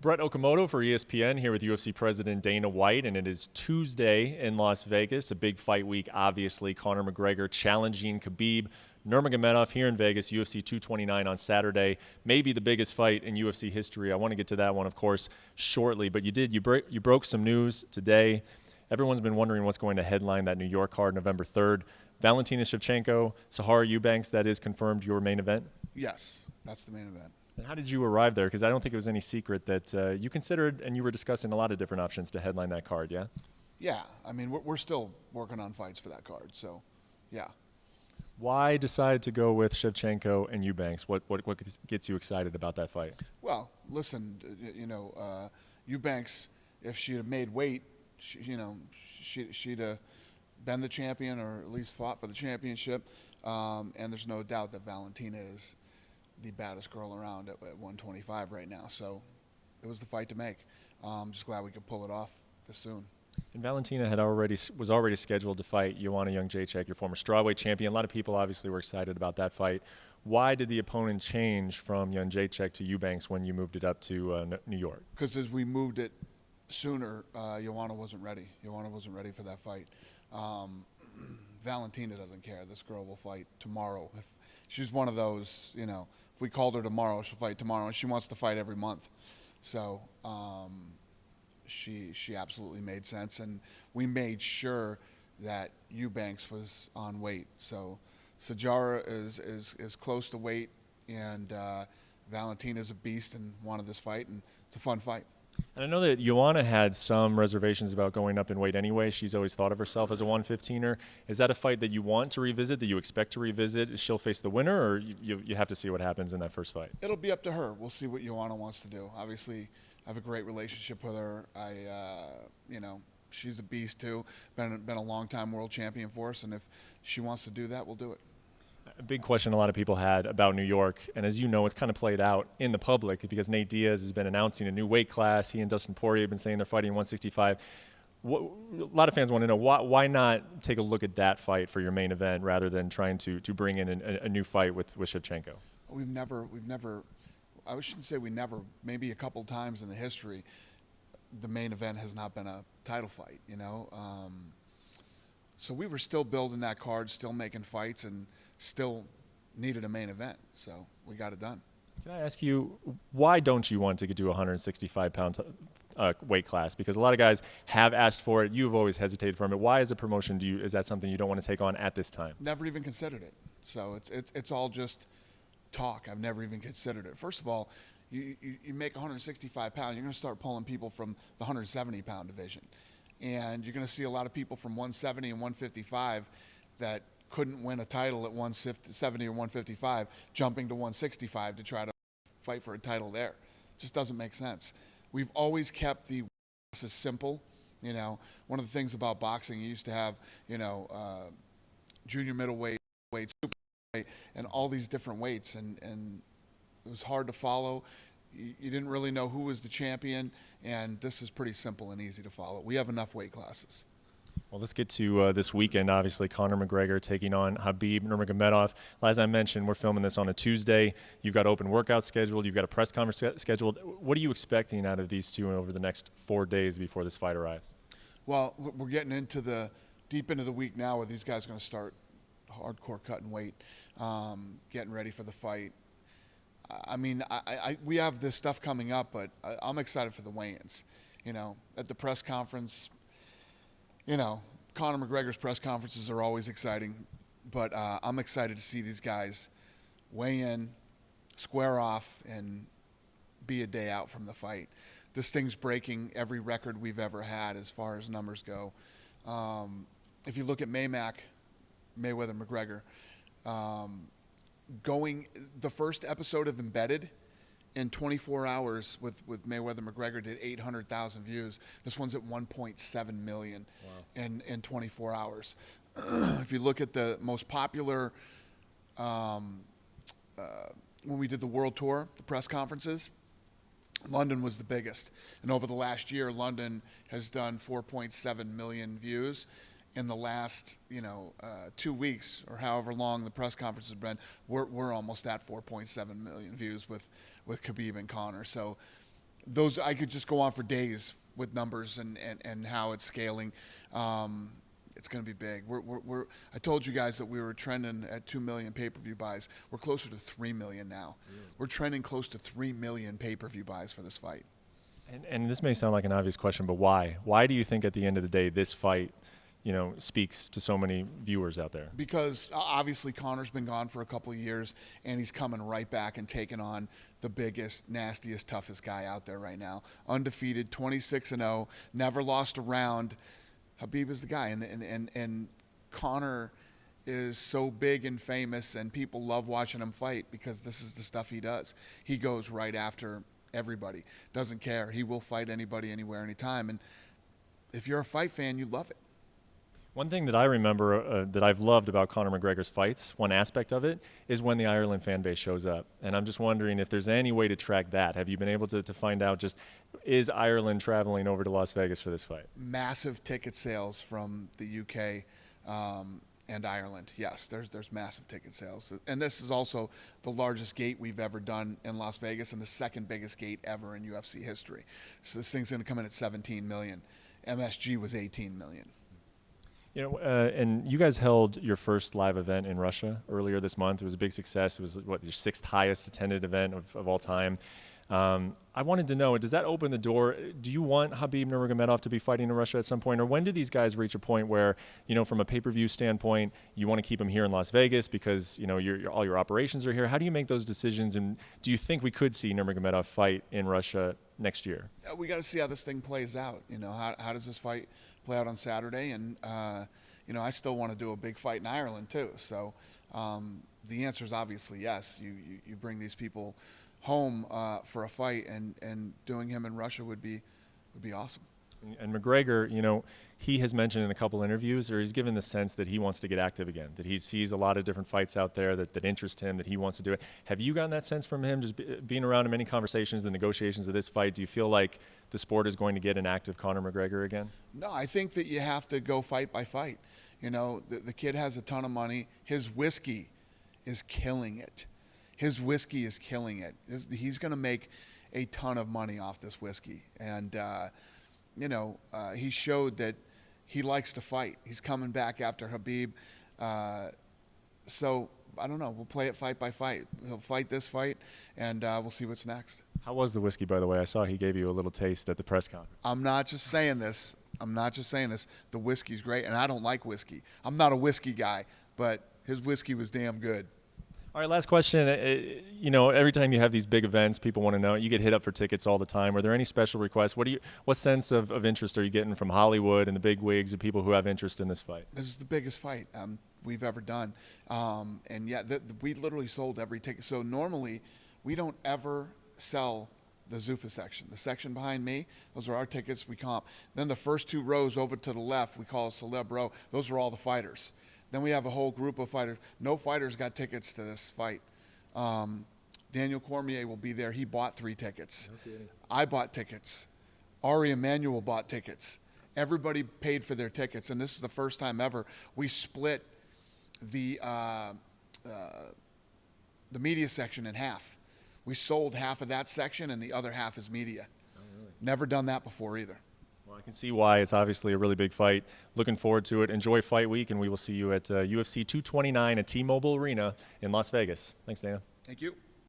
Brett Okamoto for ESPN here with UFC President Dana White, and it is Tuesday in Las Vegas, a big fight week, obviously. Conor McGregor challenging Khabib Nurmagomedov here in Vegas, UFC 229 on Saturday. Maybe the biggest fight in UFC history. I want to get to that one, of course, shortly, but you broke some news today. Everyone's been wondering what's going to headline that New York card November 3rd. Valentina Shevchenko, Sijara Eubanks, that is confirmed your main event? Yes, that's the main event. And how did you arrive there? Because I don't think it was any secret that you considered and you were discussing a lot of different options to headline that card, yeah? Yeah, I mean, we're still working on fights for that card, so yeah. Why decide to go with Shevchenko and Eubanks? What gets you excited about that fight? Well, listen, Eubanks, if she had made weight, she'd have been the champion or at least fought for the championship. And there's no doubt that Valentina is the baddest girl around at 125 right now. So it was the fight to make. I'm just glad we could pull it off this soon. And Valentina was already scheduled to fight Joanna Jedrzejczyk, your former strawweight champion. A lot of people obviously were excited about that fight. Why did the opponent change from Jedrzejczyk to Eubanks when you moved it up to New York? Because as we moved it sooner, Joanna wasn't ready. Joanna wasn't ready for that fight. Valentina doesn't care. This girl will fight tomorrow. If she's one of those, if we called her tomorrow, she'll fight tomorrow, and she wants to fight every month. So she absolutely made sense, and we made sure that Eubanks was on weight. So Sijara is close to weight, and Valentina's a beast and wanted this fight, and it's a fun fight. And I know that Joanna had some reservations about going up in weight anyway. She's always thought of herself as a 115er. Is that a fight that you want to revisit, that you expect to revisit? She'll face the winner, or you have to see what happens in that first fight? It'll be up to her. We'll see what Joanna wants to do. Obviously, I have a great relationship with her. She's a beast too. Been a long-time world champion for us, and if she wants to do that, we'll do it. A big question a lot of people had about New York, and as you know, it's kind of played out in the public because Nate Diaz has been announcing a new weight class. He and Dustin Poirier have been saying they're fighting 165. A lot of fans want to know, why not take a look at that fight for your main event rather than trying to bring in a new fight with Shevchenko? We've never, I shouldn't say we never, maybe a couple times in the history, the main event has not been a title fight, So we were still building that card, still making fights, and still needed a main event. So we got it done. Can I ask you, why don't you want to do a 165-pound weight class? Because a lot of guys have asked for it. You've always hesitated from it. Why, as a promotion, is that something you don't want to take on at this time? Never even considered it. So it's all just talk. I've never even considered it. First of all, you make 165 pounds, you're going to start pulling people from the 170-pound division. And you're going to see a lot of people from 170 and 155 that couldn't win a title at 170 or 155, jumping to 165 to try to fight for a title there. Just doesn't make sense. We've always kept the classes simple. One of the things about boxing, you used to have, junior middleweight, superweight, and all these different weights, and it was hard to follow. You didn't really know who was the champion, and this is pretty simple and easy to follow. We have enough weight classes. Well, let's get to this weekend. Obviously, Conor McGregor taking on Khabib Nurmagomedov. As I mentioned, we're filming this on a Tuesday. You've got open workouts scheduled. You've got a press conference scheduled. What are you expecting out of these two over the next 4 days before this fight arrives? Well, we're getting into deep into the week now where these guys are going to start hardcore cutting weight, getting ready for the fight. I mean, we have this stuff coming up, but I'm excited for the weigh-ins. At the press conference, Conor McGregor's press conferences are always exciting, but I'm excited to see these guys weigh in, square off, and be a day out from the fight. This thing's breaking every record we've ever had as far as numbers go. If you look at Mayweather McGregor, the first episode of Embedded in 24 hours with Mayweather McGregor did 800,000 views. This one's at 1.7 million. Wow. in 24 hours. If you look at the most popular, when we did the world tour, the press conferences, London was the biggest. And over the last year, London has done 4.7 million views. In the last, 2 weeks or however long the press conference has been, we're almost at 4.7 million views with Khabib and Conor. So those, I could just go on for days with numbers and how it's scaling. It's going to be big. I told you guys that we were trending at 2 million pay-per-view buys. We're closer to 3 million now. Really? We're trending close to 3 million pay-per-view buys for this fight. And this may sound like an obvious question, but why? Why do you think at the end of the day this fight, speaks to so many viewers out there? Because obviously Conor's been gone for a couple of years, and he's coming right back and taking on the biggest, nastiest, toughest guy out there right now. Undefeated, 26-0, never lost a round. Khabib is the guy, and Conor is so big and famous, and people love watching him fight because this is the stuff he does. He goes right after everybody, doesn't care. He will fight anybody, anywhere, anytime, and if you're a fight fan, you love it. One thing that I remember that I've loved about Conor McGregor's fights, one aspect of it, is when the Ireland fan base shows up. And I'm just wondering if there's any way to track that. Have you been able to find out just, is Ireland traveling over to Las Vegas for this fight? Massive ticket sales from the UK and Ireland. Yes, there's massive ticket sales. And this is also the largest gate we've ever done in Las Vegas and the second biggest gate ever in UFC history. So this thing's going to come in at 17 million. MSG was 18 million. And you guys held your first live event in Russia earlier this month. It was a big success. It was, your sixth highest attended event of all time. I wanted to know, does that open the door? Do you want Khabib Nurmagomedov to be fighting in Russia at some point? Or when do these guys reach a point where, from a pay-per-view standpoint, you want to keep them here in Las Vegas because, all your operations are here? How do you make those decisions? And do you think we could see Nurmagomedov fight in Russia next year? We got to see how this thing plays out. How does this fight play out on Saturday? And, I still want to do a big fight in Ireland too. So the answer is obviously yes. You bring these people home for a fight, and doing him in Russia would be awesome. And McGregor, he has mentioned in a couple interviews, or he's given the sense that he wants to get active again, that he sees a lot of different fights out there that interest him, that he wants to do it. Have you gotten that sense from him, just being around in many conversations, the negotiations of this fight? Do you feel like the sport is going to get an active Conor McGregor again? No, I think that you have to go fight by fight. The kid has a ton of money. His whiskey is killing it. His whiskey is killing it. He's going to make a ton of money off this whiskey. And, he showed that he likes to fight. He's coming back after Khabib. So, I don't know. We'll play it fight by fight. He'll fight this fight, and we'll see what's next. How was the whiskey, by the way? I saw he gave you a little taste at the press conference. I'm not just saying this. The whiskey's great, and I don't like whiskey. I'm not a whiskey guy, but his whiskey was damn good. All right, last question. Every time you have these big events, people want to know. You get hit up for tickets all the time. Are there any special requests? What sense of interest are you getting from Hollywood and the big wigs and people who have interest in this fight? This is the biggest fight we've ever done, and yeah, we literally sold every ticket. So normally, we don't ever sell the Zuffa section. The section behind me, those are our tickets. We comp. Then the first two rows over to the left, we call a celeb row. Those are all the fighters. Then we have a whole group of fighters. No fighters got tickets to this fight. Daniel Cormier will be there. He bought 3 tickets. Okay. I bought tickets. Ari Emanuel bought tickets. Everybody paid for their tickets, and this is the first time ever we split the media section in half. We sold half of that section, and the other half is media. Oh, really? Never done that before either. Well, I can see why. It's obviously a really big fight. Looking forward to it. Enjoy Fight Week, and we will see you at UFC 229 at T-Mobile Arena in Las Vegas. Thanks, Dana. Thank you.